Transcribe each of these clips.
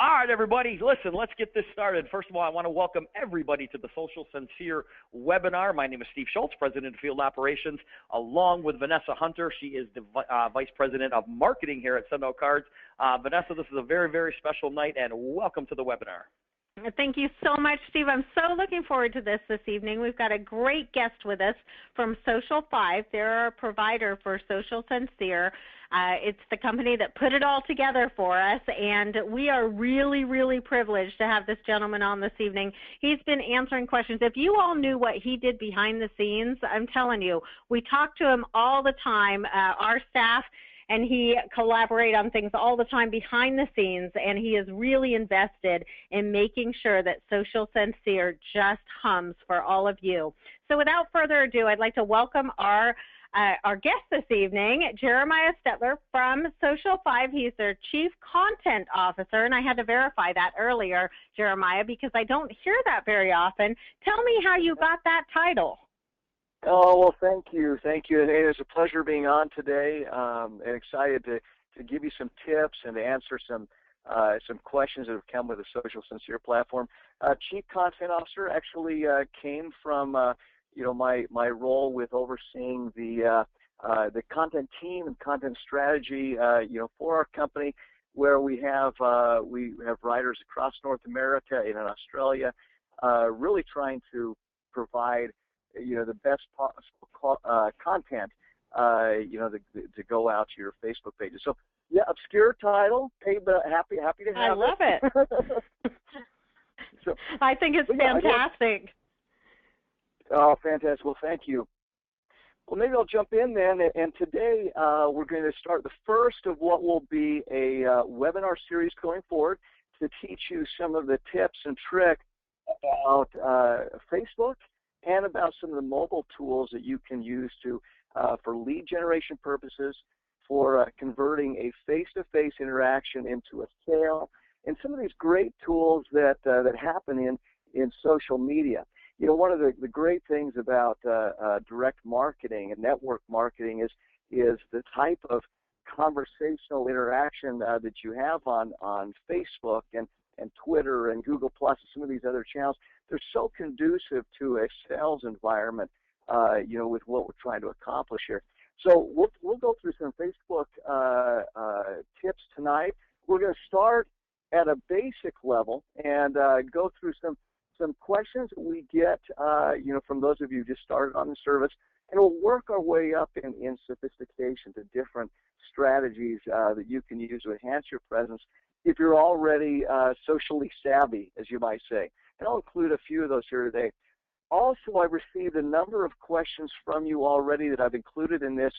All right, everybody, listen, let's get this started. First of all, I want to welcome everybody to the Social Sincere webinar. My name is Steve Schultz, President of Field Operations, along with Vanessa Hunter. She is the Vice President of Marketing here at Sunbelt Cards. Vanessa, this is a very, very special night, and welcome to the webinar. Thank you so much, Steve. I'm so looking forward to this evening. We've got a great guest with us from Social 5. They're a provider for Social Sincere. It's the company that put it all together for us, and we are really, really privileged to have this gentleman on this evening. He's been answering questions. If you all knew what he did behind the scenes, I'm telling you, we talk to him all the time, our staff, and he collaborates on things all the time behind the scenes, and he is really invested in making sure that Social Sincere just hums for all of you. So without further ado, I'd like to welcome our guest this evening, Jeremiah Stetler from Social 5. He's their Chief Content Officer, and I had to verify that earlier, Jeremiah, because I don't hear that very often. Tell me how you got that title. Oh, well, thank you. Thank you. And it's a pleasure being on today, and excited to give you some tips and to answer some questions that have come with the Social Sincere platform. Chief Content Officer actually came from my role with overseeing the content team and content strategy for our company, where we have writers across North America and in Australia, really trying to provide the best possible content, to go out to your Facebook pages. So, yeah, obscure title, but happy to have it. I love it. So, I think it's fantastic. Oh, fantastic. Well, thank you. Well, maybe I'll jump in then, and today we're going to start the first of what will be a webinar series going forward to teach you some of the tips and tricks about Facebook and about some of the mobile tools that you can use for lead generation purposes, for converting a face-to-face interaction into a sale, and some of these great tools that happen in social media. One of the great things about direct marketing and network marketing is the type of conversational interaction that you have on Facebook and Twitter and Google Plus and some of these other channels. They're so conducive to a sales environment, with what we're trying to accomplish here. So we'll go through some Facebook tips tonight. We're going to start at a basic level and go through some questions that we get, from those of you who just started on the service, and we'll work our way up in sophistication to different strategies that you can use to enhance your presence if you're already socially savvy, as you might say. And I'll include a few of those here today. Also, I've received a number of questions from you already that I've included in this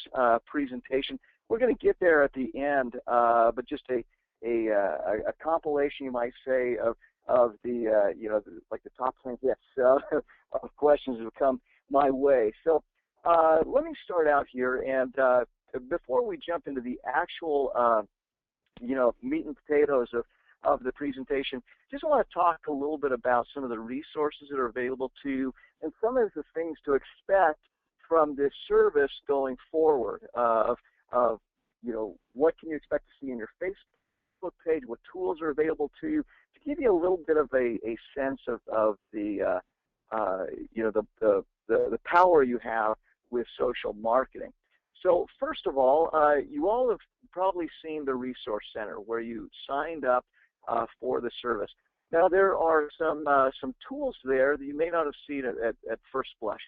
presentation. We're going to get there at the end, but just a compilation, you might say, of the like the top 10 hits of questions that have come my way. So let me start out here, and before we jump into the actual meat and potatoes of the presentation, just want to talk a little bit about some of the resources that are available to you and some of the things to expect from this service going forward of what can you expect to see in your Facebook page, what tools are available to you, to give you a little bit of a sense of the power you have with social marketing. So first of all, you all have probably seen the Resource Center where you signed up for the service. Now there are some tools there that you may not have seen at first blush.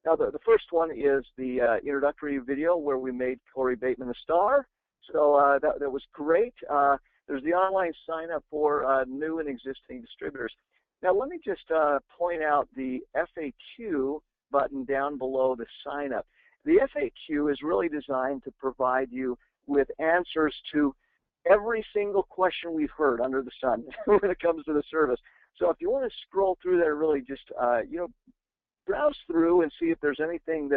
Now the first one is the introductory video where we made Corey Bateman a star. So that was great. There's the online sign up for new and existing distributors. Now let me just point out the FAQ button down below the sign up. The FAQ is really designed to provide you with answers to every single question we've heard under the sun when it comes to the service. So if you want to scroll through there, really just browse through and see if there's anything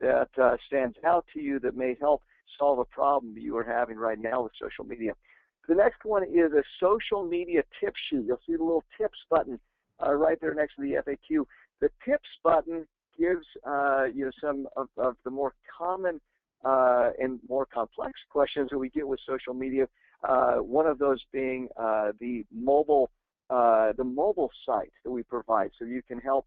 that stands out to you that may help solve a problem that you are having right now with social media. The next one is a social media tip sheet. You'll see the little tips button right there next to the FAQ. The tips button gives some of the more common and more complex questions that we get with social media One of those being the mobile site that we provide, so you can help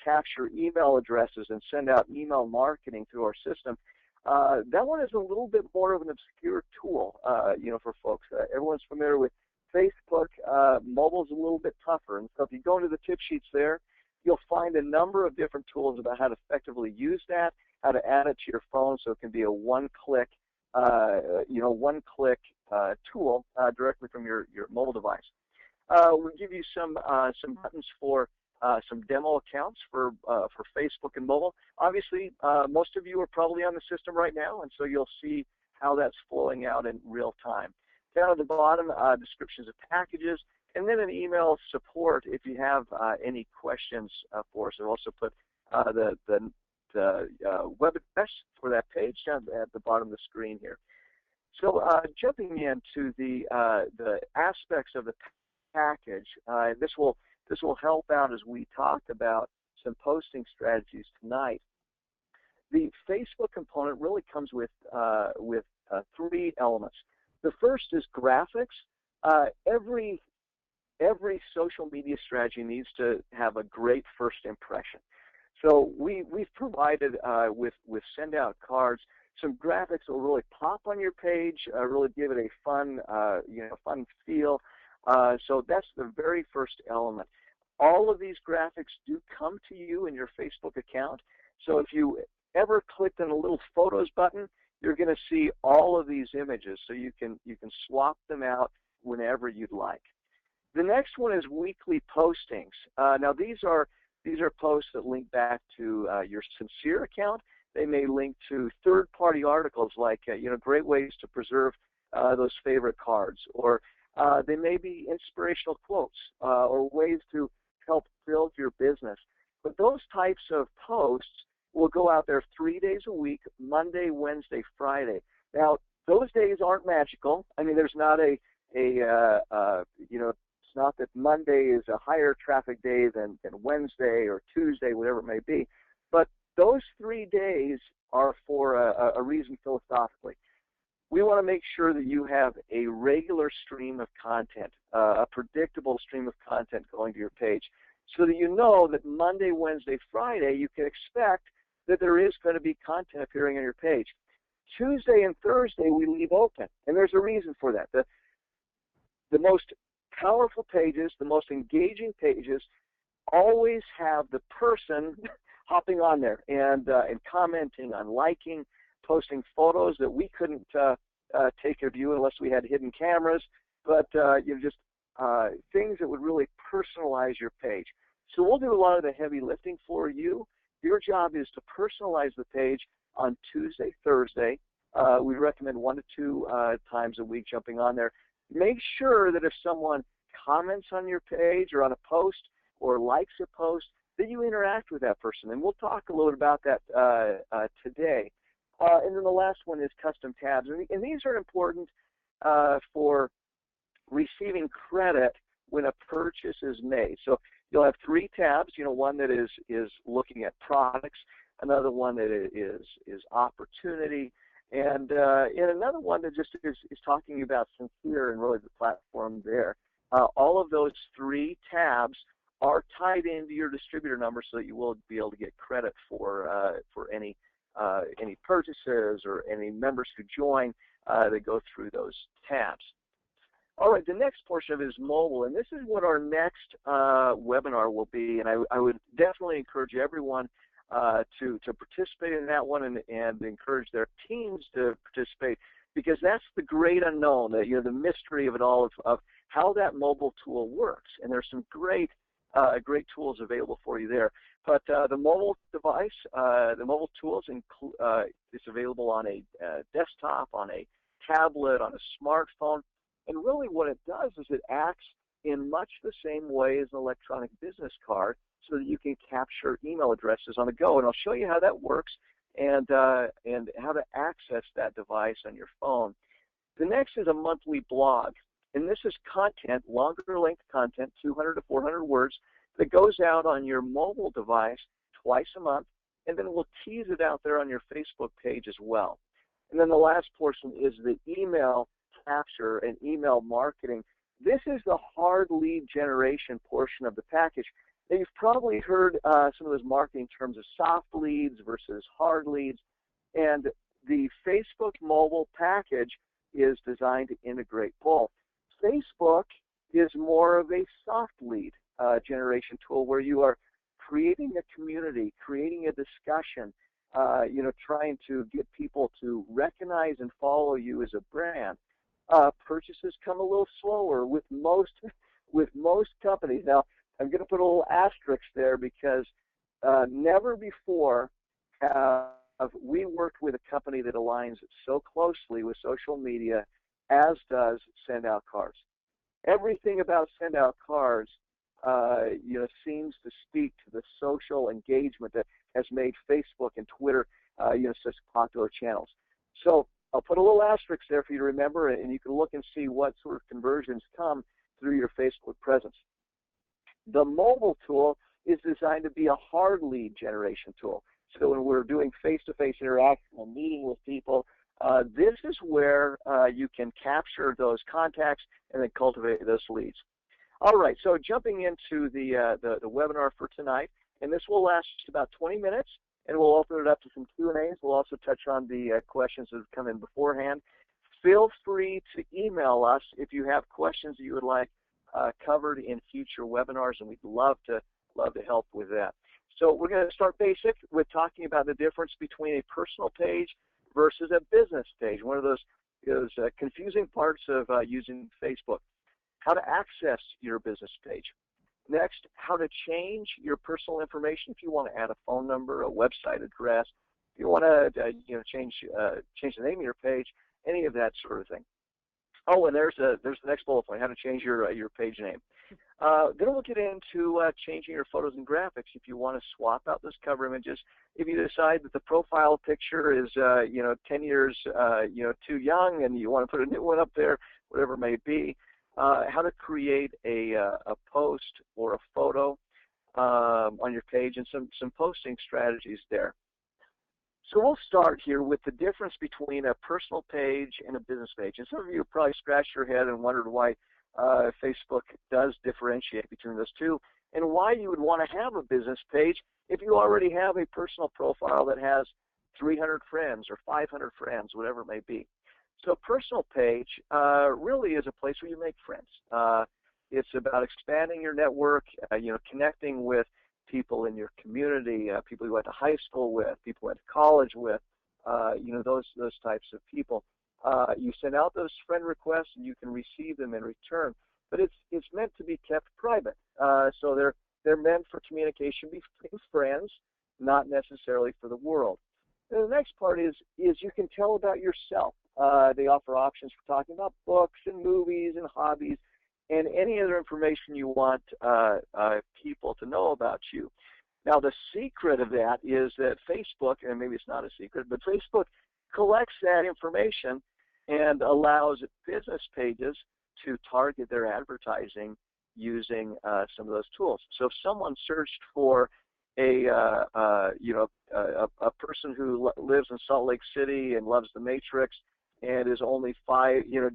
capture email addresses and send out email marketing through our system. That one is a little bit more of an obscure tool, for folks. Everyone's familiar with Facebook. Mobile's a little bit tougher, and so if you go into the tip sheets there, you'll find a number of different tools about how to effectively use that, how to add it to your phone, so it can be a one-click, tool directly from your mobile device. We'll give you some buttons for some demo accounts for Facebook and mobile. Obviously, most of you are probably on the system right now, and so you'll see how that's flowing out in real time. Down at the bottom, descriptions of packages, and then an email support if you have any questions for us. I've also put the web address for that page down at the bottom of the screen here. So jumping into the aspects of the package, this will help out as we talked about some posting strategies tonight. The Facebook component really comes with three elements. The first is graphics. Every social media strategy needs to have a great first impression. So we've provided with send out cards some graphics that will really pop on your page, really give it a fun fun feel. So that's the very first element. All of these graphics do come to you in your Facebook account. So if you ever clicked on a little photos button, you're going to see all of these images. So you can swap them out whenever you'd like. The next one is weekly postings. Now these are posts that link back to your Sincere account. They may link to third-party articles like great ways to preserve those favorite cards, or they may be inspirational quotes or ways to help build your business. But those types of posts will go out there 3 days a week, Monday, Wednesday, Friday. Now, those days aren't magical. I mean, there's not it's not that Monday is a higher traffic day than Wednesday or Tuesday, whatever it may be. But those 3 days are for a reason philosophically. We want to make sure that you have a regular stream of content, a predictable stream of content going to your page, so that you know that Monday, Wednesday, Friday, you can expect that there is going to be content appearing on your page. Tuesday and Thursday, we leave open, and there's a reason for that. The most powerful pages, the most engaging pages, always have the person hopping on there and commenting on, liking, posting photos that we couldn't take of you unless we had hidden cameras, but things that would really personalize your page. So we'll do a lot of the heavy lifting for you. Your job is to personalize the page on Tuesday, Thursday. We recommend 1 to 2 times a week jumping on there. Make sure that if someone comments on your page or on a post or likes a post, that you interact with that person. And we'll talk a little bit about that today. And then the last one is custom tabs. And these are important for receiving credit when a purchase is made. So you'll have 3 tabs, one that is looking at products, another one that is opportunity, and another one that just is talking about Sincere and really the platform there. All of those 3 tabs are tied into your distributor number so that you will be able to get credit for any purchases or any members who join that go through those tabs. All right, the next portion of it is mobile, and this is what our next webinar will be, and I would definitely encourage everyone to participate in that one and encourage their teams to participate, because that's the great unknown, the mystery of it all, of how that mobile tool works. And there's some great tools available for you there. But the mobile device, the mobile tools, is available on a desktop, on a tablet, on a smartphone. And really what it does is it acts in much the same way as an electronic business card, so that you can capture email addresses on the go. And I'll show you how that works and how to access that device on your phone. The next is a monthly blog. And this is content, longer length content, 200 to 400 words, that goes out on your mobile device twice a month, and then we'll tease it out there on your Facebook page as well. And then the last portion is the email capture and email marketing. This is the hard lead generation portion of the package. Now, you've probably heard some of those marketing terms of soft leads versus hard leads, and the Facebook mobile package is designed to integrate both. Facebook is more of a soft lead generation tool where you are creating a community, creating a discussion, trying to get people to recognize and follow you as a brand. Purchases come a little slower with most companies. Now, I'm going to put a little asterisk there because never before have we worked with a company that aligns so closely with social media as does Send Out Cards. Everything about Send Out Cards, seems to speak to the social engagement that has made Facebook and Twitter, such popular channels. So I'll put a little asterisk there for you to remember, and you can look and see what sort of conversions come through your Facebook presence. The mobile tool is designed to be a hard lead generation tool. So when we're doing face-to-face interaction and meeting with people, this is where you can capture those contacts and then cultivate those leads. All right, so jumping into the webinar for tonight, and this will last just about 20 minutes, and we'll open it up to some Q&As. We'll also touch on the questions that have come in beforehand. Feel free to email us if you have questions that you would like covered in future webinars, and we'd love to help with that. So we're going to start basic with talking about the difference between a personal page versus a business page, one of those confusing parts of using Facebook. How to access your business page. Next, how to change your personal information if you want to add a phone number, a website address, if you want to change the name of your page, any of that sort of thing. Oh, and there's the next bullet point, how to change your page name. Then we'll get into changing your photos and graphics if you want to swap out those cover images. If you decide that the profile picture is 10 years too young and you want to put a new one up there, whatever it may be. How to create a post or a photo on your page, and some posting strategies there. So we'll start here with the difference between a personal page and a business page. And some of you probably scratched your head and wondered why Facebook does differentiate between those two, and why you would want to have a business page if you already have a personal profile that has 300 friends or 500 friends, whatever it may be. So personal page really is a place where you make friends. It's about expanding your network, connecting with people in your community, people you went to high school with, people you went to college with, those types of people. You send out those friend requests and you can receive them in return, but it's meant to be kept private. So they're meant for communication between friends, not necessarily for the world. And the next part is you can tell about yourself. They offer options for talking about books and movies and hobbies and any other information you want people to know about you. Now, the secret of that is that Facebook, and maybe it's not a secret, but Facebook collects that information and allows business pages to target their advertising using some of those tools. So if someone searched for a person who lives in Salt Lake City and loves The Matrix and is only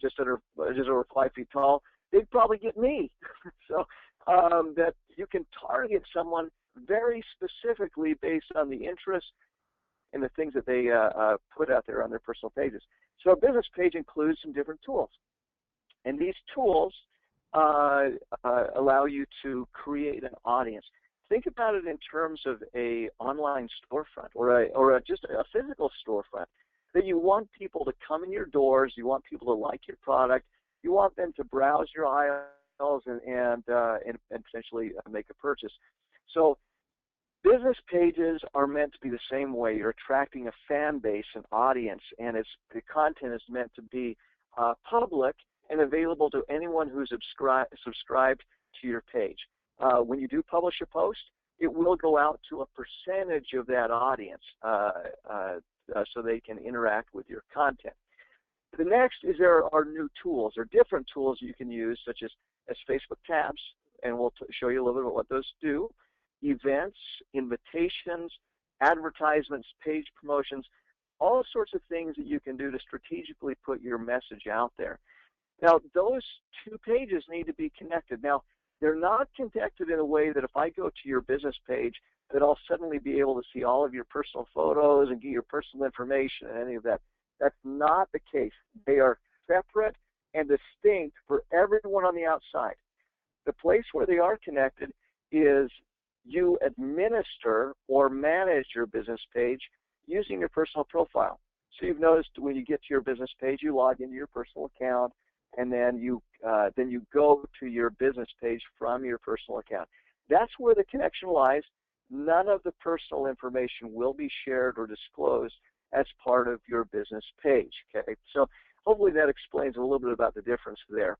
just over 5 feet tall, they'd probably get me. So that you can target someone very specifically based on the interests and the things that they put out there on their personal pages. So a business page includes some different tools, and these tools allow you to create an audience. Think about it in terms of a online storefront or just a physical storefront. That you want people to come in your doors, you want people to like your product, you want them to browse your aisles and potentially make a purchase. So business pages are meant to be the same way. You're attracting a fan base, an audience, and the content is meant to be public and available to anyone who's subscribed to your page. When you do publish a post, it will go out to a percentage of that audience so they can interact with your content. The next is there are new tools or different tools you can use, such as Facebook tabs, and we'll show you a little bit what those do, events, invitations, advertisements, page promotions, all sorts of things that you can do to strategically put your message out there. Now, those two pages need to be connected. Now, they're not connected in a way that if I go to your business page, that I'll suddenly be able to see all of your personal photos and get your personal information and any of that. That's not the case. They are separate and distinct for everyone on the outside. The place where they are connected is you administer or manage your business page using your personal profile. So you've noticed when you get to your business page, you log into your personal account, and then you go to your business page from your personal account. That's where the connection lies. None of the personal information will be shared or disclosed as part of your business page. Okay, so hopefully that explains a little bit about the difference there.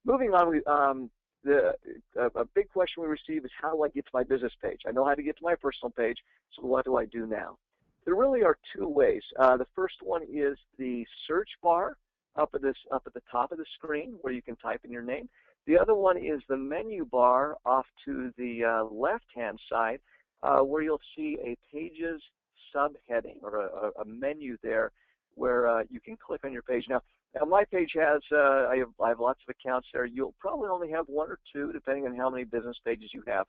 Moving on, a big question we receive is, how do I get to my business page? I know how to get to my personal page, so what do I do now? There really are two ways. The first one is the search bar up at the top of the screen where you can type in your name. The other one is the menu bar off to the left-hand side where you'll see a pages subheading or a menu there where you can click on your page. Now my page has, I have lots of accounts there. You'll probably only have one or two depending on how many business pages you have.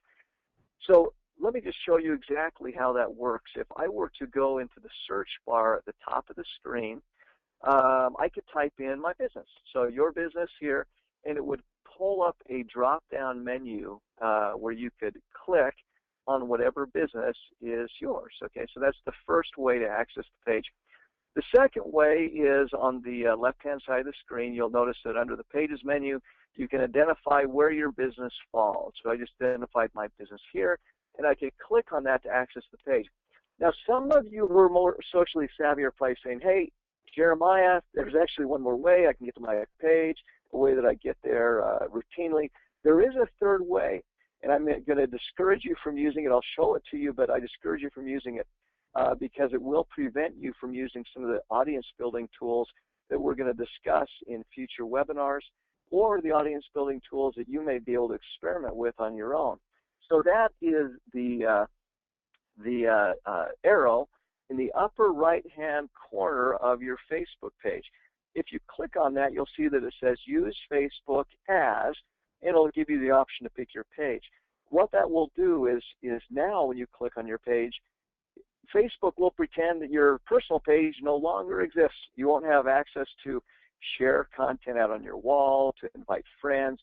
So let me just show you exactly how that works. If I were to go into the search bar at the top of the screen, I could type in my business. So your business here, and it would pull up a drop-down menu where you could click on whatever business is yours. Okay, so that's the first way to access the page. The second way is on the left-hand side of the screen. You'll notice that under the Pages menu, you can identify where your business falls. So I just identified my business here, and I can click on that to access the page. Now, some of you who are more socially savvy are probably saying, hey, Jeremiah, there's actually one more way I can get to my page, a way that I get there routinely. There is a third way, and I'm going to discourage you from using it. I'll show it to you, but I discourage you from using it because it will prevent you from using some of the audience building tools that we're going to discuss in future webinars, or the audience building tools that you may be able to experiment with on your own. So that is the arrow in the upper right-hand corner of your Facebook page. If you click on that, you'll see that it says Use Facebook As, and it'll give you the option to pick your page. What that will do is now when you click on your page, Facebook will pretend that your personal page no longer exists. You won't have access to share content out on your wall, to invite friends,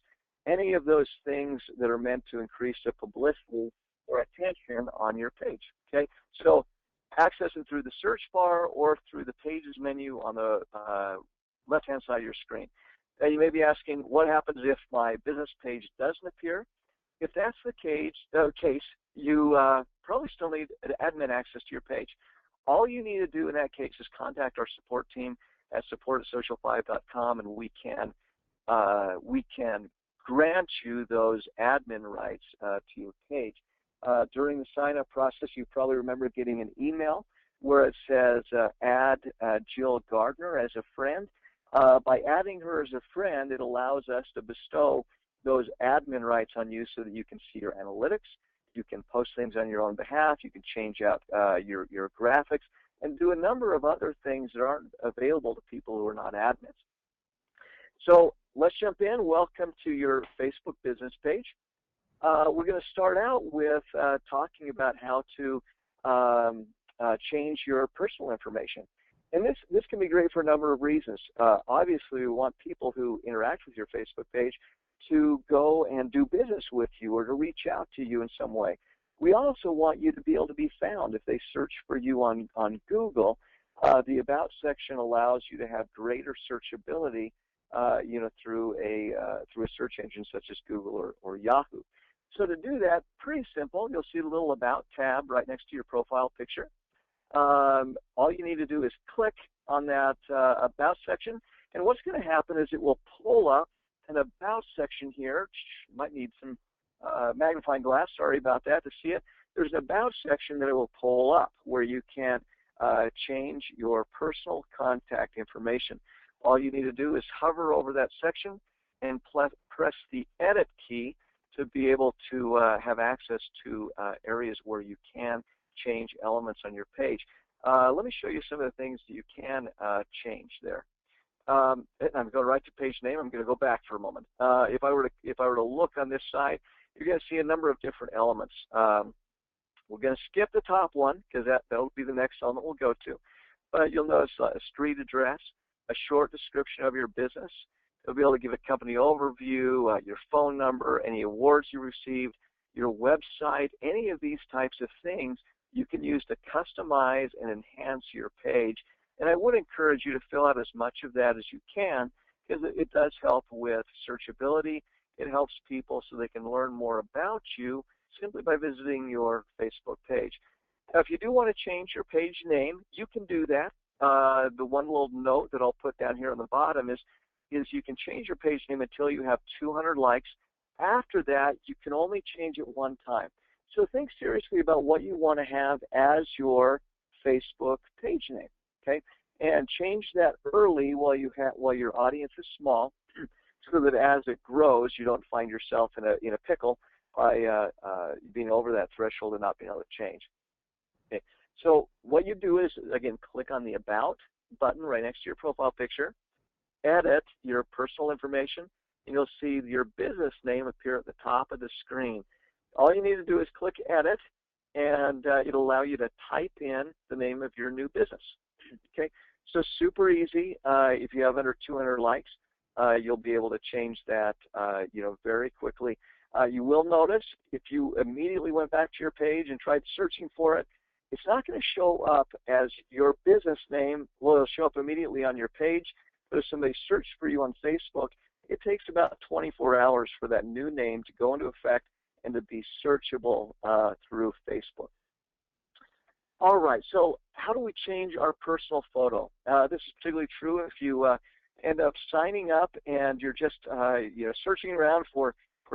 any of those things that are meant to increase the publicity or attention on your page. Okay, so access it through the search bar or through the Pages menu on the left-hand side of your screen. Now you may be asking, what happens if my business page doesn't appear? If that's the case, you probably still need admin access to your page. All you need to do in that case is contact our support team at support@social5.com, and we can grant you those admin rights to your page. During the sign-up process, you probably remember getting an email where it says add Jill Gardner as a friend. By adding her as a friend, it allows us to bestow those admin rights on you so that you can see your analytics, you can post things on your own behalf, you can change out your graphics, and do a number of other things that aren't available to people who are not admins. So let's jump in. Welcome to your Facebook business page. We're going to start out with talking about how to change your personal information. And this can be great for a number of reasons. Obviously, we want people who interact with your Facebook page to go and do business with you or to reach out to you in some way. We also want you to be able to be found. If they search for you on Google, the About section allows you to have greater searchability through a search engine such as Google or Yahoo. So to do that, pretty simple. You'll see the little About tab right next to your profile picture. All you need to do is click on that About section, and what's going to happen is it will pull up an About section here. Might need some magnifying glass, sorry about that, to see it. There's an About section that it will pull up where you can change your personal contact information. All you need to do is hover over that section and press the Edit key to be able to have access to areas where you can change elements on your page. Let me show you some of the things that you can change there. and I'm going right to page name. I'm going to go back for a moment. If I were to look on this side, you're going to see a number of different elements. We're going to skip the top one because that'll be the next element we'll go to. But you'll notice a street address, a short description of your business. You'll be able to give a company overview, your phone number, any awards you received, your website, any of these types of things you can use to customize and enhance your page. And I would encourage you to fill out as much of that as you can because it does help with searchability. It helps people so they can learn more about you simply by visiting your Facebook page. Now, if you do want to change your page name, you can do that. The one little note that I'll put down here on the bottom is you can change your page name until you have 200 likes. After that, you can only change it one time. So think seriously about what you want to have as your Facebook page name, okay? And change that early while your audience is small, so that as it grows, you don't find yourself in a pickle by being over that threshold and not being able to change. Okay. So what you do is, again, click on the About button right next to your profile picture, edit your personal information, and you'll see your business name appear at the top of the screen. All you need to do is click Edit, and it'll allow you to type in the name of your new business. Okay, so super easy. If you have under 200 likes, you'll be able to change that, very quickly. You will notice if you immediately went back to your page and tried searching for it, it's not going to show up as your business name. Well, it'll show up immediately on your page, but if somebody searched for you on Facebook, it takes about 24 hours for that new name to go into effect and to be searchable through Facebook. All right, so how do we change our personal photo? This is particularly true if you end up signing up and you're just searching around for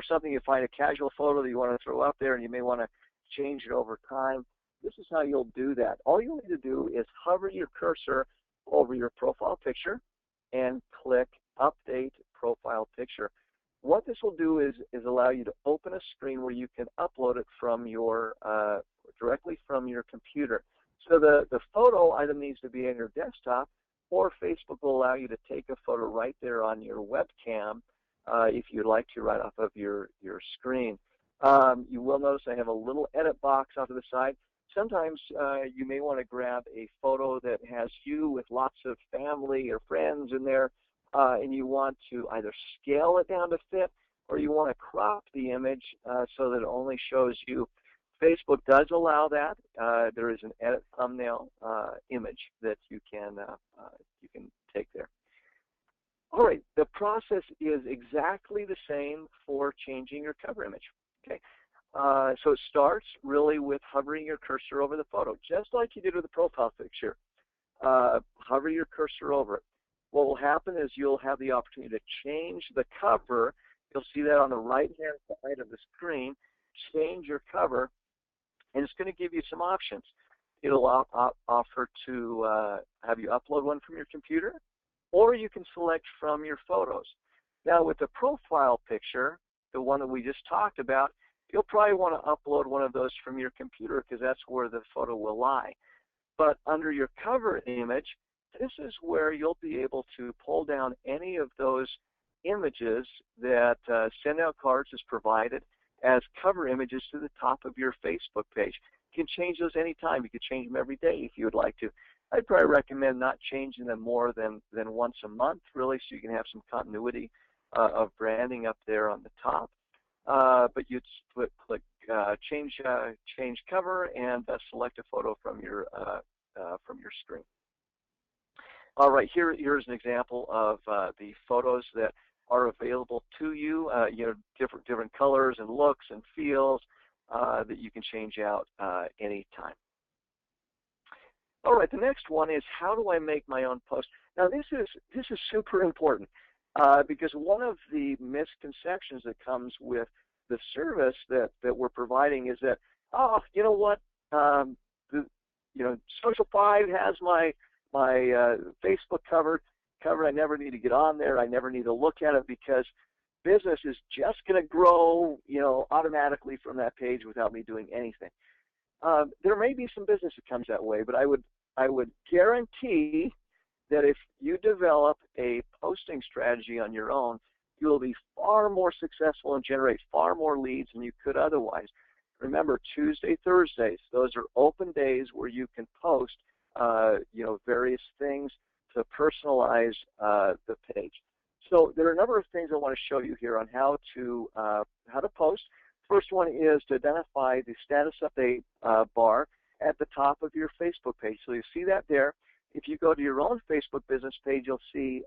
something. You find a casual photo that you want to throw up there and you may want to change it over time. This is how you'll do that. All you'll need to do is hover your cursor over your profile picture and click Update Profile Picture. What this will do is allow you to open a screen where you can upload it from your directly from your computer. So the photo either needs to be on your desktop, or Facebook will allow you to take a photo right there on your webcam if you'd like to, right off of your screen. You will notice I have a little edit box off to the side. Sometimes you may want to grab a photo that has you with lots of family or friends in there, and you want to either scale it down to fit, or you want to crop the image so that it only shows you. Facebook does allow that. There is an edit thumbnail image that you can take there. All right, the process is exactly the same for changing your cover image. Okay, so it starts really with hovering your cursor over the photo, just like you did with the profile picture. Hover your cursor over it. What will happen is you'll have the opportunity to change the cover. You'll see that on the right-hand side of the screen. Change your cover, and it's going to give you some options. It'll offer to have you upload one from your computer, or you can select from your photos. Now, with the profile picture, the one that we just talked about, you'll probably want to upload one of those from your computer because that's where the photo will lie. But under your cover image, this is where you'll be able to pull down any of those images that Send Out Cards has provided as cover images to the top of your Facebook page. You can change those anytime. You can change them every day if you would like to. I'd probably recommend not changing them more than once a month, really, so you can have some continuity of branding up there on the top. But you'd click change cover and select a photo from your screen. All right, here's an example of the photos that are available to you. Different colors and looks and feels that you can change out anytime. All right, the next one is, how do I make my own post? Now this is super important because one of the misconceptions that comes with the service that we're providing is that, oh, you know what, Social 5 has my Facebook covered. I never need to get on there. I never need to look at it because business is just going to grow, automatically from that page without me doing anything. There may be some business that comes that way, but I would guarantee that if you develop a posting strategy on your own, you will be far more successful and generate far more leads than you could otherwise. Remember, Tuesday, Thursdays, those are open days where you can post, various things to personalize the page. So there are a number of things I want to show you here on how to post. First one is to identify the status update bar at the top of your Facebook page. So you see that there. If you go to your own Facebook business page, you'll see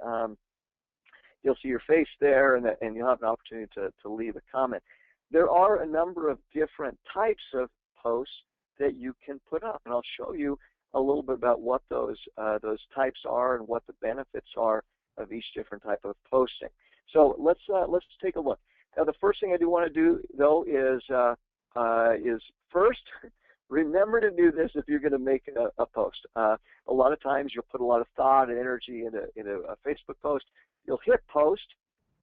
your face there, and you'll have an opportunity to leave a comment. There are a number of different types of posts that you can put up, and I'll show you a little bit about what those types are and what the benefits are of each different type of posting. So let's take a look. Now, the first thing I do want to do, though, is first remember to do this if you're going to make a post. A lot of times you'll put a lot of thought and energy into a Facebook post. You'll hit post,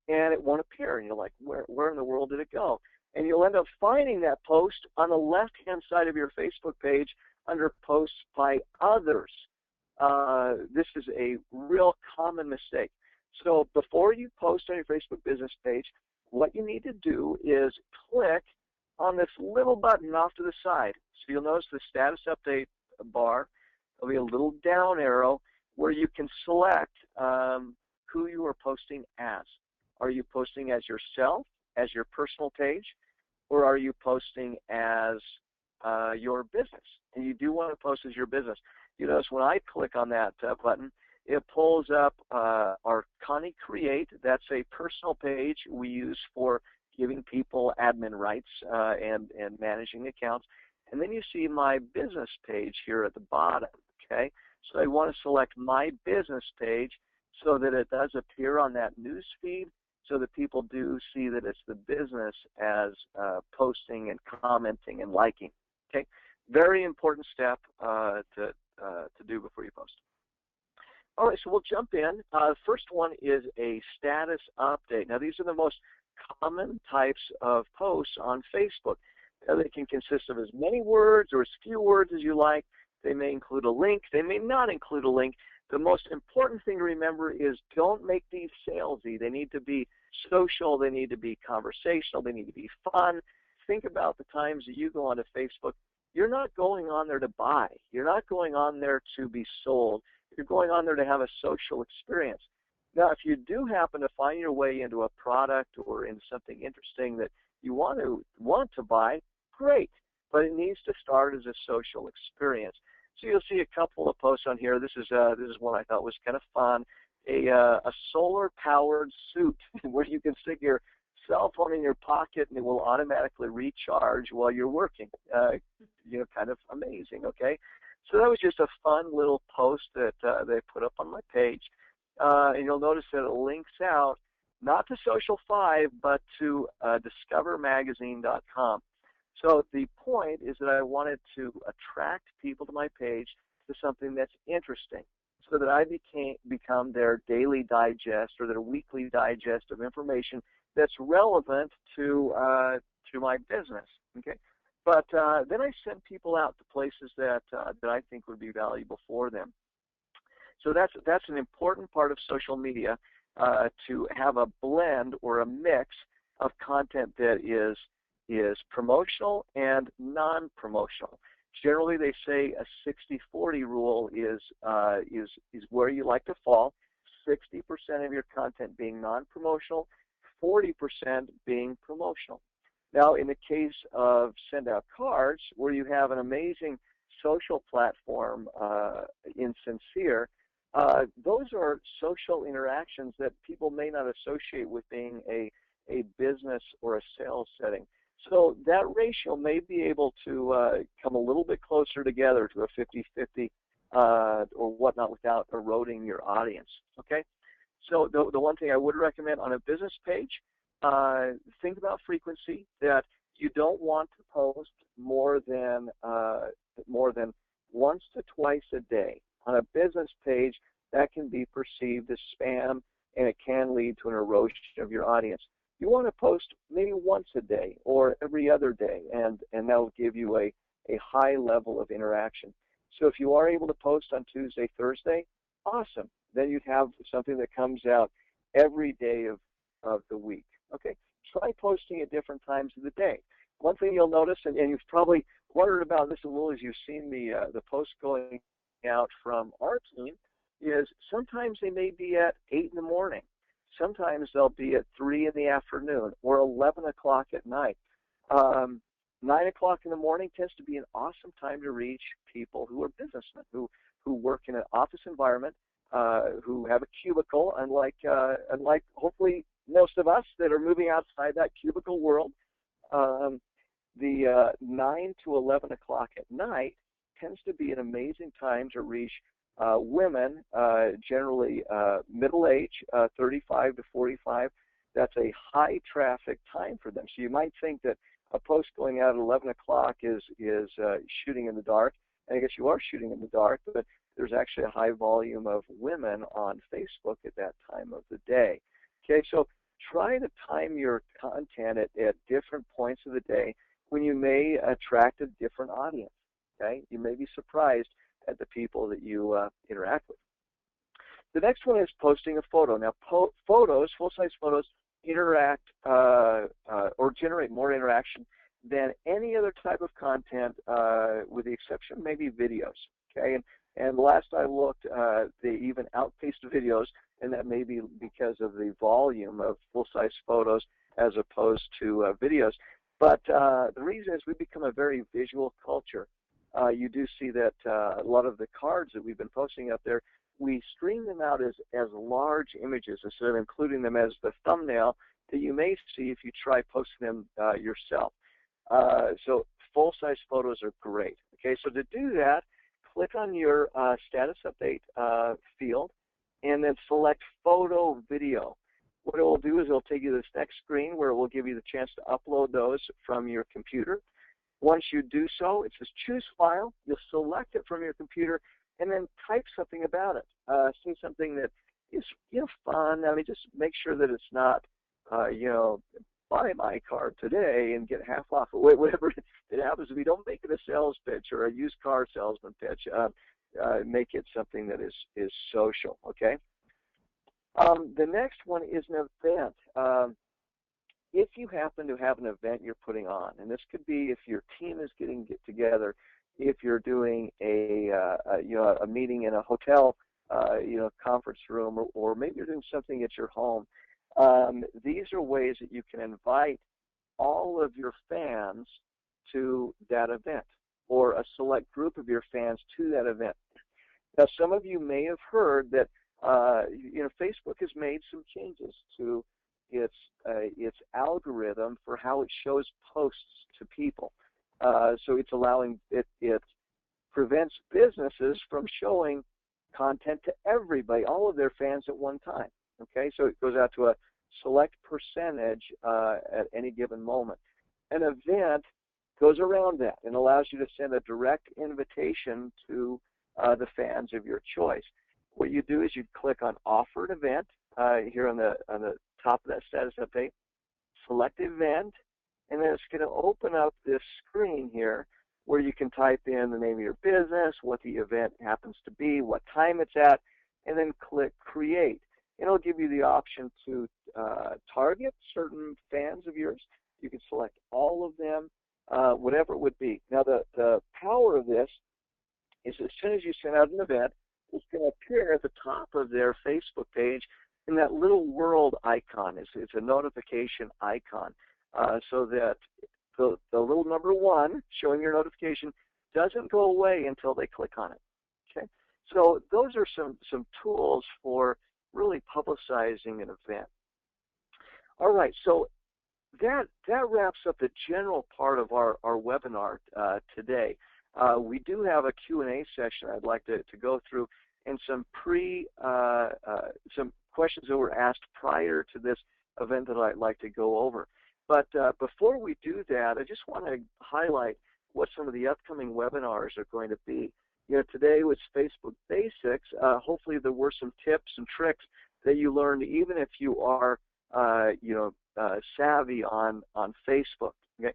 and it won't appear, and you're like, where in the world did it go? And you'll end up finding that post on the left-hand side of your Facebook page under posts by others. This is a real common mistake. So before you post on your Facebook business page, what you need to do is click on this little button off to the side. So you'll notice the status update bar. There'll be a little down arrow where you can select who you are posting as. Are you posting as yourself, as your personal page, or are you posting as your business? And you do want to post as your business. You notice when I click on that button, it pulls up our Connie Create. That's a personal page we use for giving people admin rights and managing accounts. And then you see my business page here at the bottom, okay? So I want to select my business page so that it does appear on that news feed, so that people do see that it's the business as posting and commenting and liking, okay? Very important step to do before you post. All right, so we'll jump in. First one is a status update. Now, these are the most common types of posts on Facebook. They can consist of as many words or as few words as you like. They may include a link. They may not include a link. The most important thing to remember is don't make these salesy. They need to be social. They need to be conversational. They need to be fun. Think about the times that you go onto Facebook. You're not going on there to buy. You're not going on there to be sold. You're going on there to have a social experience. Now, if you do happen to find your way into a product or into something interesting that you want to buy, great. But it needs to start as a social experience. So you'll see a couple of posts on here. This is one I thought was kind of fun. A solar-powered suit where you can stick your cell phone in your pocket and it will automatically recharge while you're working. Kind of amazing. Okay. So that was just a fun little post that they put up on my page. And you'll notice that it links out not to Social 5, but to discovermagazine.com. So the point is that I wanted to attract people to my page to something that's interesting, so that I become their daily digest or their weekly digest of information that's relevant to my business. Okay. But then I send people out to places that I think would be valuable for them. So that's an important part of social media, to have a blend or a mix of content that is promotional and non-promotional. Generally, they say a 60-40 rule is where you like to fall. 60% of your content being non-promotional, 40% being promotional. Now, in the case of Send Out Cards, where you have an amazing social platform in Sincere, those are social interactions that people may not associate with being a business or a sales setting. So that ratio may be able to come a little bit closer together to a 50-50 or whatnot without eroding your audience. Okay? So the one thing I would recommend on a business page, think about frequency, that you don't want to post more than once to twice a day. On a business page, that can be perceived as spam, and it can lead to an erosion of your audience. You want to post maybe once a day or every other day, and that will give you a high level of interaction. So if you are able to post on Tuesday, Thursday, awesome. Then you'd have something that comes out every day of the week. Okay, try posting at different times of the day. One thing you'll notice, and you've probably wondered about this a little as you've seen the posts going out from our team, is sometimes they may be at 8 in the morning. Sometimes they'll be at 3 in the afternoon or 11 o'clock at night. 9 o'clock in the morning tends to be an awesome time to reach people who are businessmen, who work in an office environment, who have a cubicle, unlike hopefully most of us that are moving outside that cubicle world. The 9 to 11 o'clock at night tends to be an amazing time to reach women, generally middle age, 35 to 45. That's a high traffic time for them. So you might think that a post going out at 11 o'clock is shooting in the dark. And I guess you are shooting in the dark, but there's actually a high volume of women on Facebook at that time of the day. Okay, so try to time your content at different points of the day when you may attract a different audience. Okay, you may be surprised at the people that you interact with. The next one is posting a photo. Now, photos, full-size photos, interact or generate more interaction than any other type of content, with the exception of maybe videos. Okay, and last I looked, they even outpaced videos, and that may be because of the volume of full-size photos as opposed to videos. But the reason is we've become a very visual culture. You do see that a lot of the cards that we've been posting up there, we stream them out as large images instead of including them as the thumbnail that you may see if you try posting them yourself. So full-size photos are great. Okay, so to do that, click on your status update field and then select photo video. What it will do is it will take you to this next screen where it will give you the chance to upload those from your computer. Once you do so, it says choose file. You'll select it from your computer and then type something about it. Say something that is fun. I mean, just make sure that it's not buy my car today and get half off, or whatever it happens to be. Don't make it a sales pitch or a used car salesman pitch. Make it something that is social. Okay. The next one is an event. If you happen to have an event you're putting on, and this could be if your team is getting together, if you're doing a meeting in a hotel, conference room, or maybe you're doing something at your home. These are ways that you can invite all of your fans to that event, or a select group of your fans to that event. Now, some of you may have heard that Facebook has made some changes to its algorithm for how it shows posts to people. So it's allowing it prevents businesses from showing content to everybody, all of their fans at one time. Okay, so it goes out to a select percentage at any given moment. An event goes around that and allows you to send a direct invitation to the fans of your choice. What you do is you click on Offered Event here on the top of that status update, select Event, and then it's going to open up this screen here where you can type in the name of your business, what the event happens to be, what time it's at, and then click Create. It'll give you the option to target certain fans of yours. You can select all of them, whatever it would be. Now, the power of this is as soon as you send out an event, it's going to appear at the top of their Facebook page in that little world icon. It's a notification icon, so that the little number 1 showing your notification doesn't go away until they click on it. Okay, so those are some tools for really publicizing an event. All right, so that wraps up the general part of our webinar today. We do have a Q&A session I'd like to go through, and some questions that were asked prior to this event that I'd like to go over. But before we do that, I just want to highlight what some of the upcoming webinars are going to be. Today was Facebook Basics. Hopefully there were some tips and tricks that you learned, even if you are, savvy on Facebook. Okay.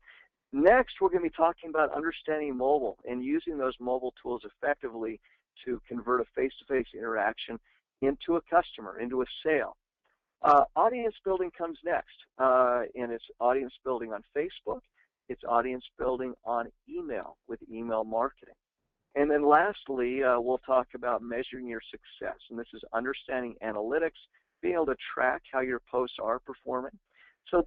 Next, we're going to be talking about understanding mobile and using those mobile tools effectively to convert a face-to-face interaction into a customer, into a sale. Audience building comes next, and it's audience building on Facebook. It's audience building on email with email marketing. And then lastly, we'll talk about measuring your success, and this is understanding analytics, being able to track how your posts are performing. So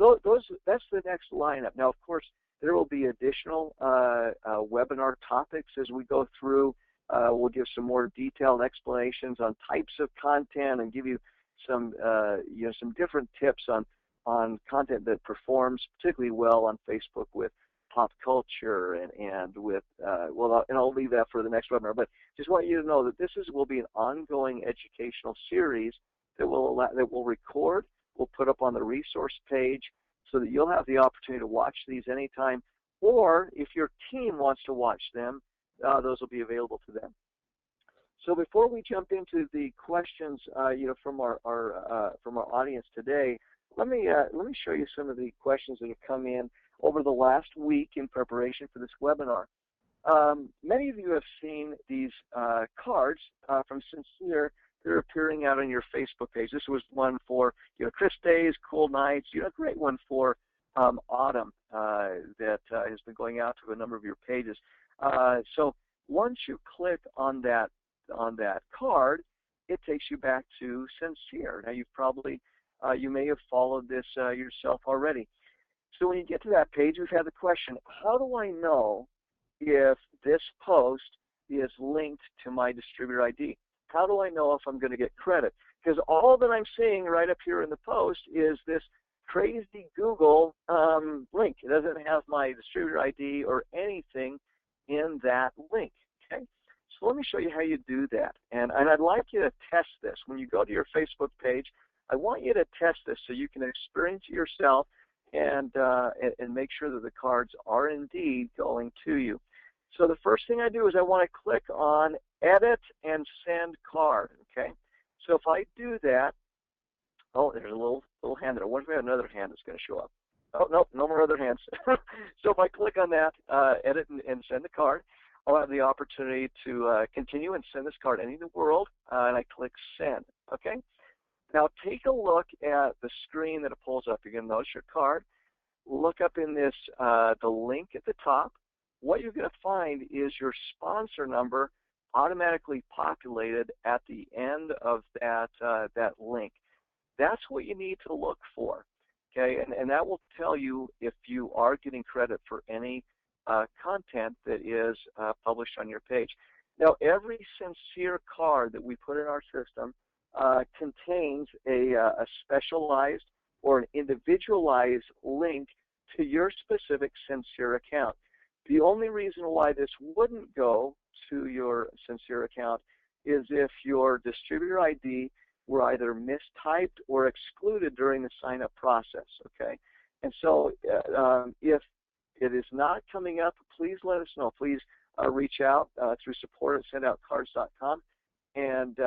that's the next lineup. Now, of course, there will be additional webinar topics as we go through. We'll give some more detailed explanations on types of content and give you some some different tips on content that performs particularly well on Facebook with pop culture and with and I'll leave that for the next webinar. But just want you to know that will be an ongoing educational series that will record. We'll put up on the resource page so that you'll have the opportunity to watch these anytime, or if your team wants to watch them, those will be available to them. So before we jump into the questions, from our audience today, let me show you some of the questions that have come in over the last week in preparation for this webinar. Many of you have seen these cards from Sincere. They're appearing out on your Facebook page. This was one for crisp days, cool nights. A great one for autumn that has been going out to a number of your pages. So once you click on that card, it takes you back to Sincere. Now you may have followed this yourself already. So when you get to that page, we've had the question, how do I know if this post is linked to my distributor ID? How do I know if I'm going to get credit? Because all that I'm seeing right up here in the post is this crazy Google link. It doesn't have my distributor ID or anything in that link. Okay? So let me show you how you do that. And I'd like you to test this. When you go to your Facebook page, I want you to test this so you can experience it yourself and make sure that the cards are indeed going to you. So the first thing I do is I want to click on Edit and Send Card. Okay. So if I do that, oh, there's a little hand there. What if we have another hand that's going to show up? Oh, nope, no more other hands. So if I click on that, Edit and Send the Card, I'll have the opportunity to continue and send this card anywhere in the world, and I click Send. Okay. Now take a look at the screen that it pulls up. You're going to notice your card. Look up in this the link at the top. What you're going to find is your sponsor number automatically populated at the end of that link. That's what you need to look for, okay? And that will tell you if you are getting credit for any content that is published on your page. Now, every Sincere card that we put in our system contains a specialized or an individualized link to your specific Sincere account. The only reason why this wouldn't go to your Sincere account is if your distributor ID were either mistyped or excluded during the sign-up process, okay? And so if it is not coming up, please let us know. Please reach out through support@sendoutcards.com, and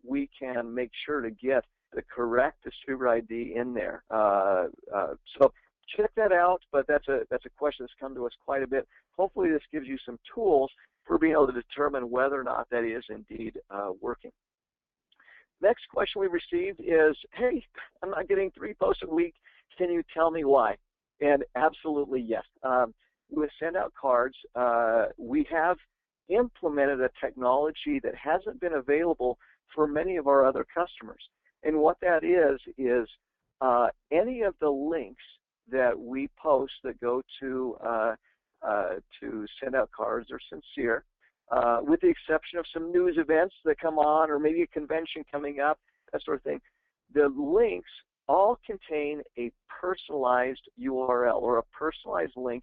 we can make sure to get the correct distributor ID in there. So check that out, but that's a question that's come to us quite a bit. Hopefully this gives you some tools for being able to determine whether or not that is indeed working. Next question we received is, hey, I'm not getting 3 posts a week. Can you tell me why? And absolutely yes. With Send Out Cards, we have implemented a technology that hasn't been available for many of our other customers. And what that is any of the links that we post that go to Send Out Cards or Sincere, with the exception of some news events that come on or maybe a convention coming up, that sort of thing, the links all contain a personalized URL or a personalized link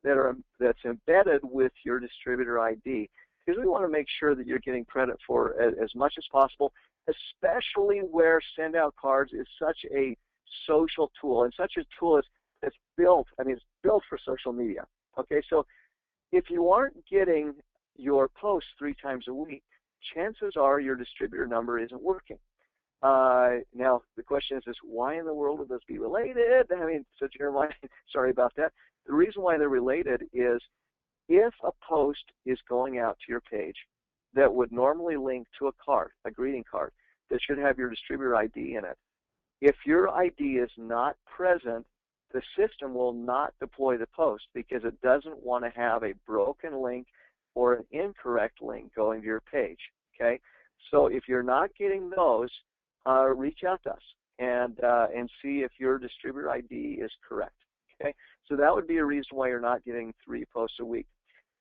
that's embedded with your distributor ID, because we want to make sure that you're getting credit for as much as possible, especially where Send Out Cards is such a social tool and such a tool that's built, it's built for social media. Okay, so if you aren't getting your posts 3 times a week, chances are your distributor number isn't working. Now, the question is why in the world would this be related? So Jeremiah, sorry about that. The reason why they're related is if a post is going out to your page that would normally link to a card, a greeting card, that should have your distributor ID in it. If your ID is not present, the system will not deploy the post because it doesn't want to have a broken link or an incorrect link going to your page. Okay, so if you're not getting those, reach out to us and see if your distributor ID is correct. Okay, so that would be a reason why you're not getting 3 posts a week.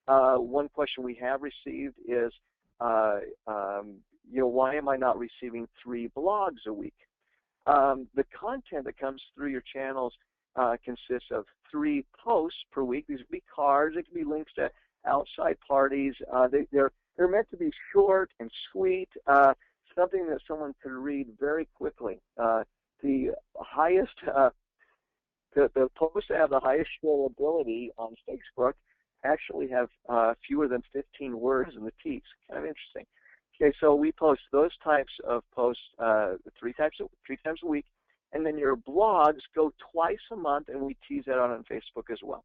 One question we have received is, why am I not receiving 3 blogs a week? The content that comes through your channels consists of 3 posts per week. These could be cards, it could be links to outside parties. They're meant to be short and sweet, something that someone could read very quickly. The posts that have the highest shareability on Facebook actually have fewer than 15 words in the text. Kind of interesting. Okay, so we post those types of posts 3 times a week, and then your blogs go twice a month, and we tease that out on Facebook as well.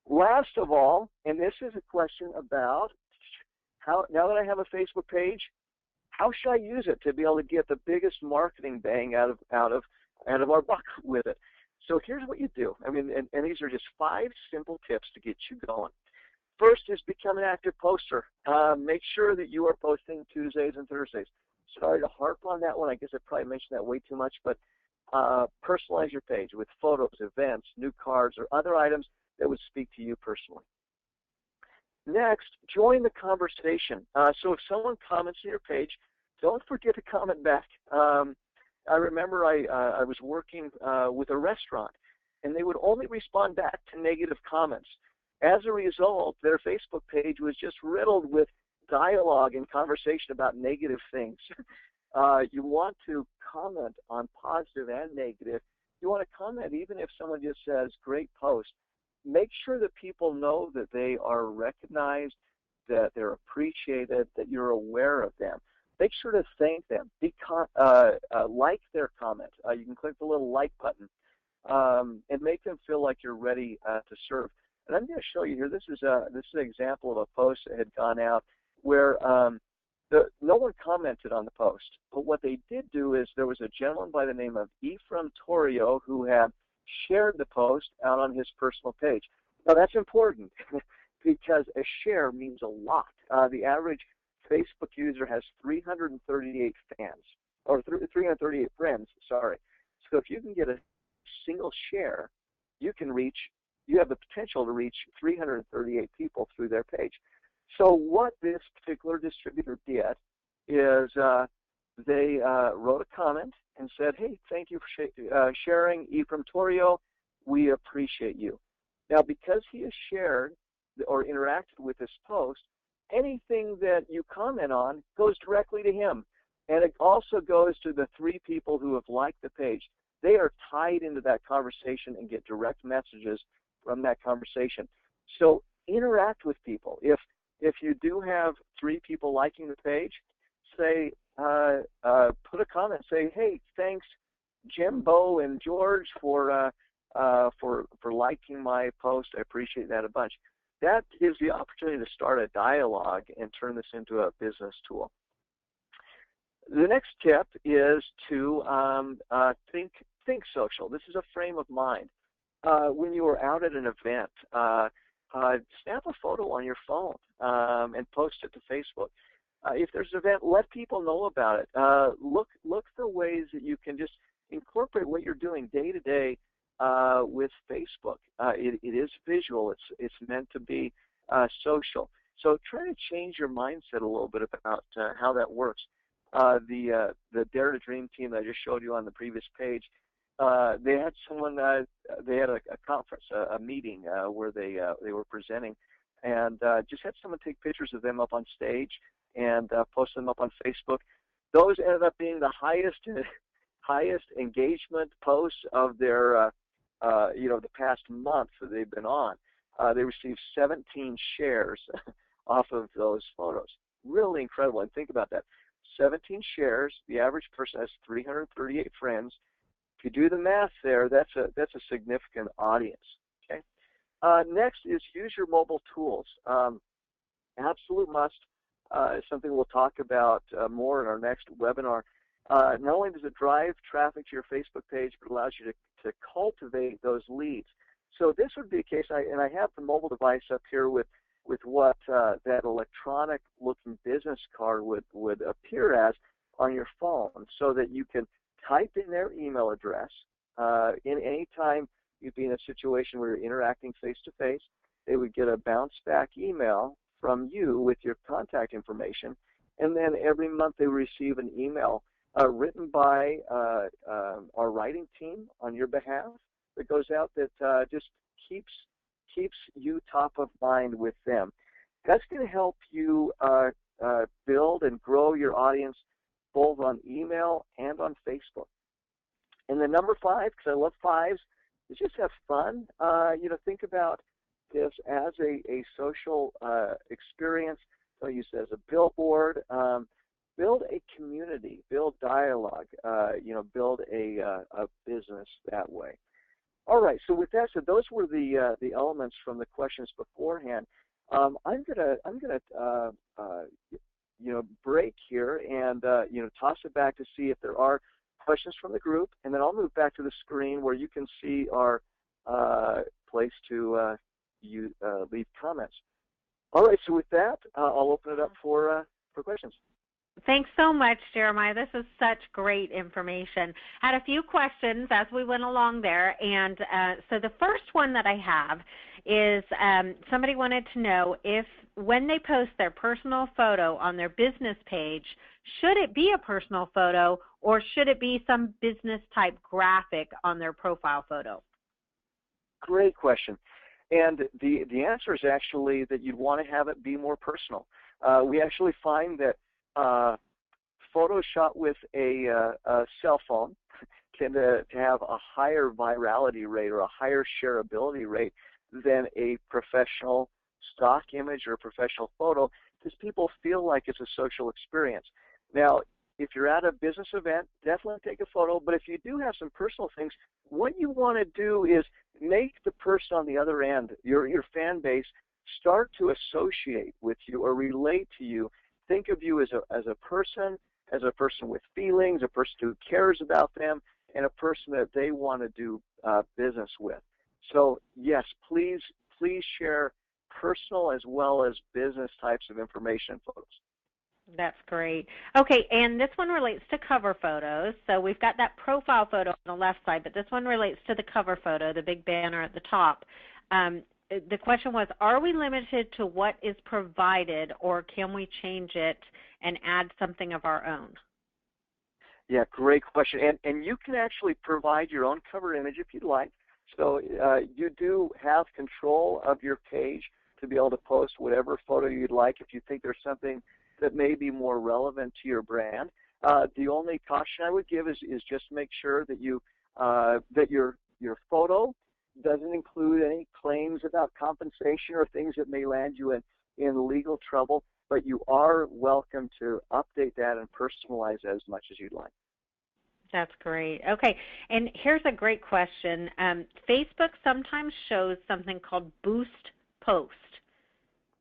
Last of all, and this is a question about how, now that I have a Facebook page, how should I use it to be able to get the biggest marketing bang out of our buck with it? So here's what you do. I mean, and these are just 5 simple tips to get you going. First is become an active poster. Make sure that you are posting Tuesdays and Thursdays. Sorry to harp on that one. I guess I probably mentioned that way too much, but personalize your page with photos, events, new cards, or other items that would speak to you personally. Next, join the conversation. So if someone comments on your page, don't forget to comment back. I remember I was working with a restaurant, and they would only respond back to negative comments. As a result, their Facebook page was just riddled with dialogue and conversation about negative things. You want to comment on positive and negative. You want to comment even if someone just says, great post. Make sure that people know that they are recognized, that they're appreciated, that you're aware of them. Make sure to thank them. Like their comment. You can click the little like button and make them feel like you're ready to serve. And I'm going to show you here. This is an example of a post that had gone out where no one commented on the post. But what they did do is there was a gentleman by the name of Ephraim Torrio who had shared the post out on his personal page. Now that's important because a share means a lot. The average Facebook user has 338 fans, or 338 friends, sorry. So if you can get a single share, you have the potential to reach 338 people through their page. So what this particular distributor did is they wrote a comment and said, hey, thank you for sharing, Ephraim Torrio. We appreciate you. Now, because he has shared or interacted with this post, anything that you comment on goes directly to him. And it also goes to the 3 people who have liked the page. They are tied into that conversation and get direct messages from that conversation. So interact with people. If you do have 3 people liking the page, say, put a comment. Say, hey, thanks, Jim, Bo, and George for liking my post. I appreciate that a bunch. That gives the opportunity to start a dialogue and turn this into a business tool. The next tip is to think social. This is a frame of mind. When you are out at an event, snap a photo on your phone and post it to Facebook. If there's an event, let people know about it. Look for ways that you can just incorporate what you're doing day to day with Facebook. It is visual. It's meant to be social. So try to change your mindset a little bit about how that works. The Dare to Dream team that I just showed you on the previous page, they had someone. They had a conference, a meeting where they were presenting, and just had someone take pictures of them up on stage and post them up on Facebook. Those ended up being the highest engagement posts of their the past month that they've been on. They received 17 shares off of those photos. Really incredible. And think about that. 17 shares. The average person has 338 friends. If you do the math there, that's a significant audience. Okay. Next is use your mobile tools. Absolute must. something we'll talk about more in our next webinar. Not only does it drive traffic to your Facebook page, but it allows you to cultivate those leads. So this would be a case, and I have the mobile device up here with what that electronic-looking business card would appear as on your phone, so that you can type in their email address. In any time you'd be in a situation where you're interacting face-to-face, they would get a bounce-back email from you with your contact information, and then every month they receive an email written by our writing team on your behalf that goes out that just keeps you top of mind with them. That's going to help you build and grow your audience both on email and on Facebook. And then number 5, because I love 5s, is just have fun. Think about this as a social experience. So use it as a billboard. Build a community, build dialogue, build a business that way. All right. So with that said, those were the elements from the questions beforehand. I'm gonna break here and toss it back to see if there are questions from the group, and then I'll move back to the screen where you can see our place to leave comments. All right. So with that, I'll open it up for questions. Thanks so much, Jeremiah. This is such great information. Had a few questions as we went along there, and so the first one that I have is somebody wanted to know if when they post their personal photo on their business page, should it be a personal photo or should it be some business-type graphic on their profile photo? Great question. And the answer is actually that you'd want to have it be more personal. We actually find that photos shot with a cell phone tend to have a higher virality rate or a higher shareability rate than a professional stock image or a professional photo, because people feel like it's a social experience. Now, if you're at a business event, definitely take a photo, but if you do have some personal things, what you want to do is make the person on the other end, your fan base, start to associate with you or relate to you. Think of you as a person with feelings, a person who cares about them, and a person that they want to do business with. So yes, please share personal as well as business types of information and photos. That's great. Okay, and this one relates to cover photos. So we've got that profile photo on the left side, but this one relates to the cover photo, the big banner at the top. The question was, are we limited to what is provided, or can we change it and add something of our own? Yeah, great question. And you can actually provide your own cover image if you'd like. So you do have control of your page to be able to post whatever photo you'd like if you think there's something that may be more relevant to your brand. The only caution I would give is just make sure that you that your photo doesn't include any claims about compensation or things that may land you in legal trouble, but you are welcome to update that and personalize as much as you'd like. That's great. Okay, and here's a great question. Facebook sometimes shows something called Boost Post,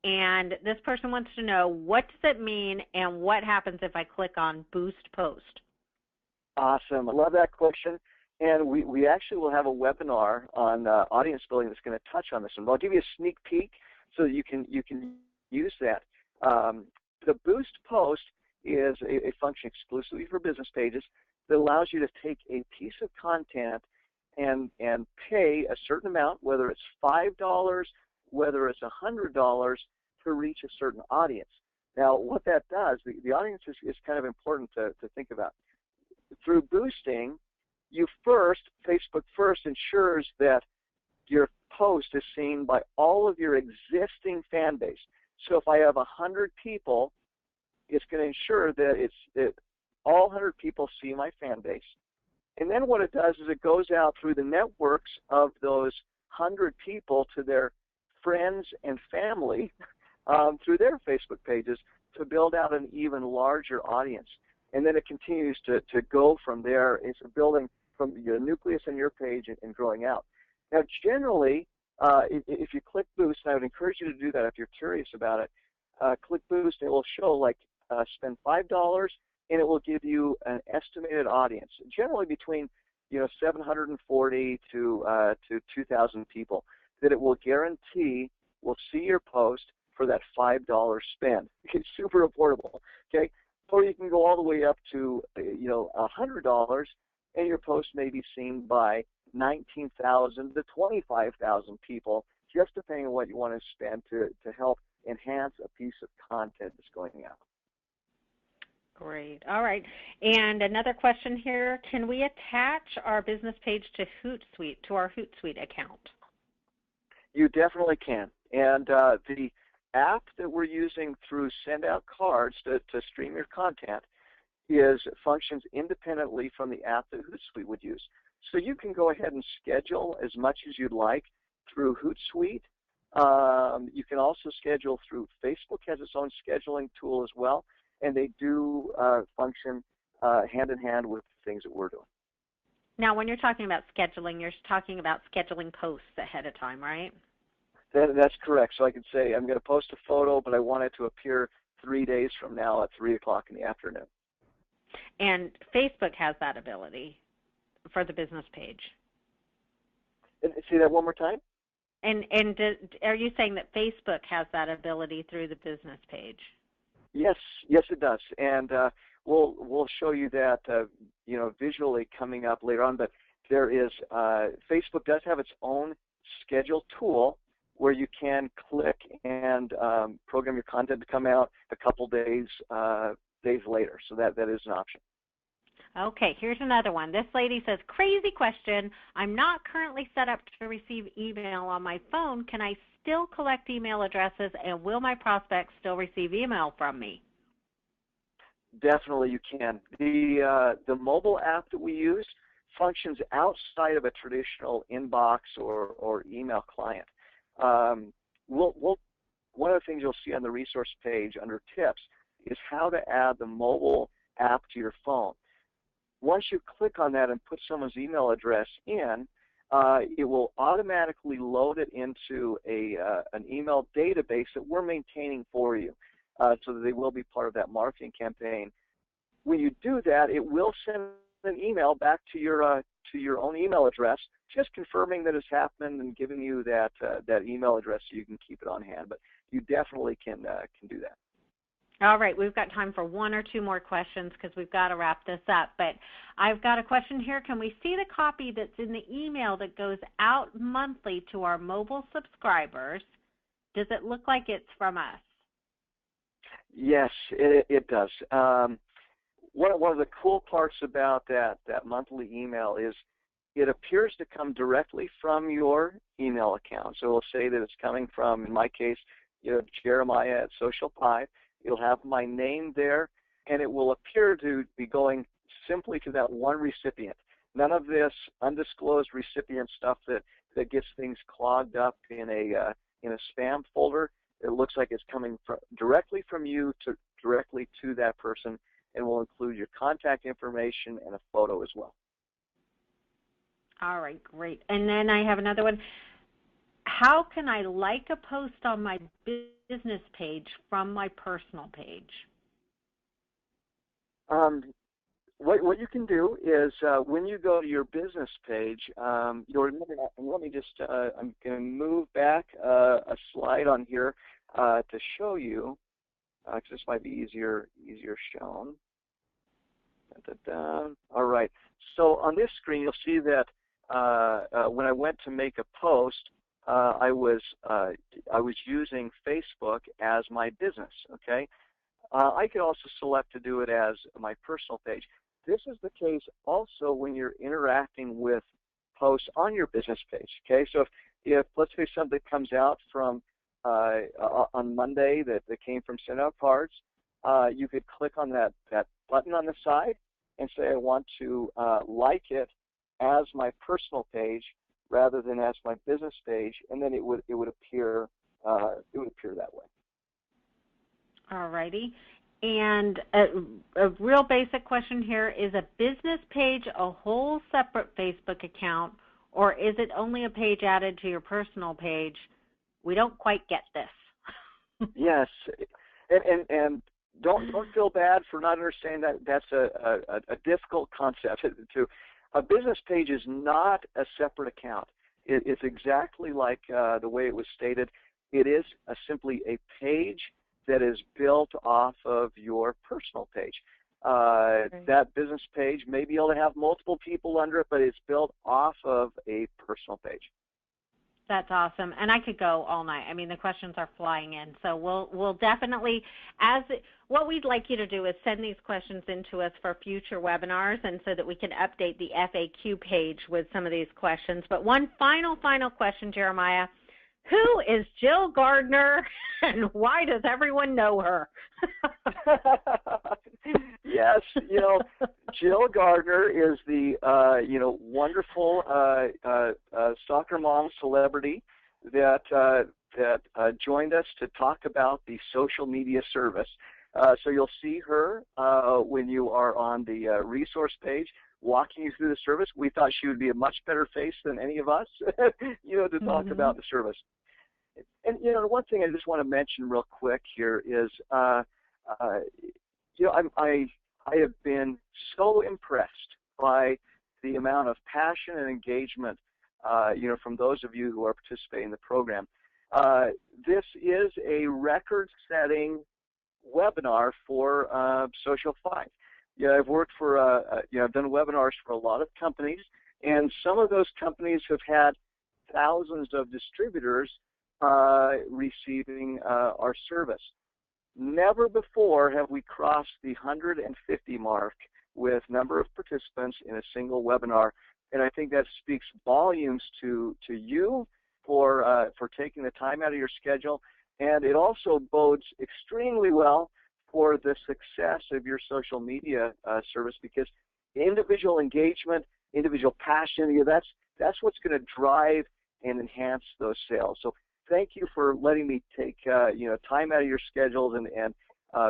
and this person wants to know, what does it mean and what happens if I click on Boost Post? Awesome. I love that question. And we actually will have a webinar on audience building that's going to touch on this one. I'll give you a sneak peek so that you can use that. The Boost Post is a function exclusively for business pages that allows you to take a piece of content and pay a certain amount, whether it's $5, whether it's $100, to reach a certain audience. Now, what that does, the audience is kind of important to think about. Through boosting, Facebook first ensures that your post is seen by all of your existing fan base. So if I have 100 people, it's going to ensure that all 100 people see my fan base. And then what it does is it goes out through the networks of those 100 people to their friends and family through their Facebook pages to build out an even larger audience. And then it continues to go from there. It's building from the nucleus on your page and growing out. Now, generally, if you click Boost, and I would encourage you to do that if you're curious about it, click boost, and it will show like spend $5, and it will give you an estimated audience, generally between 740 to 2,000 people, that it will guarantee will see your post for that $5 spend. It's super affordable, okay? Or you can go all the way up to $100, and your post may be seen by 19,000 to 25,000 people, just depending on what you want to spend to help enhance a piece of content that's going out. Great. All right. And another question here, can we attach our business page to Hootsuite, to our Hootsuite account? You definitely can. And the app that we're using through Send Out Cards to stream your content functions independently from the app that Hootsuite would use. So you can go ahead and schedule as much as you'd like through Hootsuite. You can also schedule through Facebook, has its own scheduling tool as well, and they do function hand in hand with the things that we're doing. Now, when you're talking about scheduling, you're talking about scheduling posts ahead of time, right? That's correct. So I could say I'm going to post a photo, but I want it to appear 3 days from now at 3 o'clock in the afternoon. And Facebook has that ability for the business page. Say that one more time? And are you saying that Facebook has that ability through the business page? Yes, it does, and we'll show you that visually coming up later on. But there is Facebook does have its own schedule tool where you can click and program your content to come out a couple days later. So that is an option. Okay, here's another one. This lady says, crazy question. I'm not currently set up to receive email on my phone. Can I still collect email addresses, and will my prospects still receive email from me? Definitely you can. The mobile app that we use functions outside of a traditional inbox or email client. One of the things you'll see on the resource page under tips is how to add the mobile app to your phone. Once you click on that and put someone's email address in, it will automatically load it into an email database that we're maintaining for you, so that they will be part of that marketing campaign. When you do that, it will send an email back to your own email address, just confirming that it's happened and giving you that email address so you can keep it on hand. But you definitely can do that. All right, we've got time for one or two more questions because we've got to wrap this up. But I've got a question here. Can we see the copy that's in the email that goes out monthly to our mobile subscribers? Does it look like it's from us? Yes, it does. One of the cool parts about that monthly email is it appears to come directly from your email account. So it'll say that it's coming from, in my case, Jeremiah at Social Pie. You'll have my name there, and it will appear to be going simply to that one recipient. None of this undisclosed recipient stuff that gets things clogged up in a spam folder. It looks like it's coming directly from you directly to that person, and will include your contact information and a photo as well. All right, great. And then I have another one. How can I like a post on my business page from my personal page? What you can do is when you go to your business page, you'll remember. Let me just. I'm going to move back a slide on here to show you. Because this might be easier shown. All right. So on this screen, you'll see that when I went to make a post, I was using Facebook as my business. Okay. I could also select to do it as my personal page. This is the case also when you're interacting with posts on your business page. Okay. So if let's say something comes out from on Monday that came from Send Out Cards, you could click on that button on the side and say I want to like it as my personal page rather than as my business page, and then it would appear that way. All righty. And a real basic question here, is a business page a whole separate Facebook account, or is it only a page added to your personal page? We don't quite get this. Yes. And don't feel bad for not understanding that. That's a difficult concept. A business page is not a separate account. It's exactly like the way it was stated. It is simply a page that is built off of your personal page. That business page may be able to have multiple people under it, but it's built off of a personal page. That's awesome, and I could go all night. I mean, the questions are flying in, so we'll definitely, what we'd like you to do is send these questions in to us for future webinars, and so that we can update the FAQ page with some of these questions. But one final question, Jeremiah. Who is Jill Gardner, and why does everyone know her? Yes, Jill Gardner is the wonderful soccer mom celebrity that joined us to talk about the social media service. So you'll see her when you are on the resource page, walking you through the service. We thought she would be a much better face than any of us, to talk about the service. And one thing I just want to mention real quick here is, I have been so impressed by the amount of passion and engagement, from those of you who are participating in the program. This is a record-setting webinar for Social 5. I've worked for, I've done webinars for a lot of companies, and some of those companies have had thousands of distributors receiving our service. Never before have we crossed the 150 mark with number of participants in a single webinar, and I think that speaks volumes to you for taking the time out of your schedule, and it also bodes extremely well for the success of your social media service, because individual engagement, individual passion, that's what's going to drive and enhance those sales. So thank you for letting me take time out of your schedules and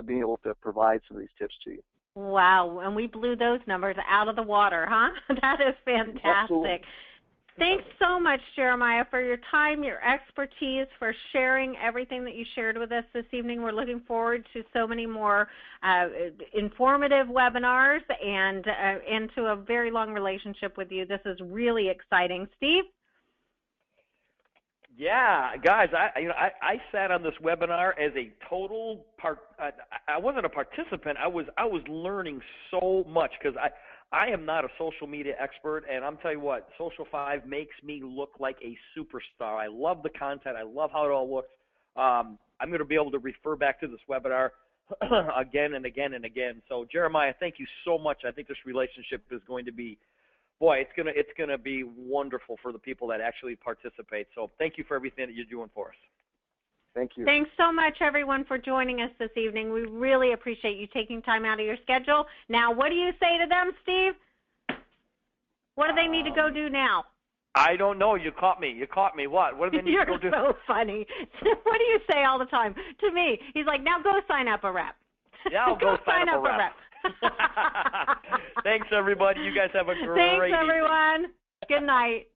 being able to provide some of these tips to you. Wow, and we blew those numbers out of the water, huh? That is fantastic. Absolutely. Thanks so much, Jeremiah, for your time, your expertise, for sharing everything that you shared with us this evening. We're looking forward to so many more informative webinars and to a very long relationship with you. This is really exciting. Steve? Yeah, guys, I sat on this webinar as a total I wasn't a participant. I was learning so much, because I am not a social media expert, and I'm telling you what, Social 5 makes me look like a superstar. I love the content. I love how it all looks. I'm going to be able to refer back to this webinar again and again and again. So, Jeremiah, thank you so much. I think this relationship is going to be, it's gonna be wonderful for the people that actually participate. So thank you for everything that you're doing for us. Thank you. Thanks so much, everyone, for joining us this evening. We really appreciate you taking time out of your schedule. Now, what do you say to them, Steve? What do they need to go do now? I don't know. You caught me. What? What do they need to go do? You're so funny. What do you say all the time to me? He's like, now go sign up a rep. Yeah, I'll go sign up a rep. Thanks, everybody. You guys have a great evening. Thanks, everyone. Good night.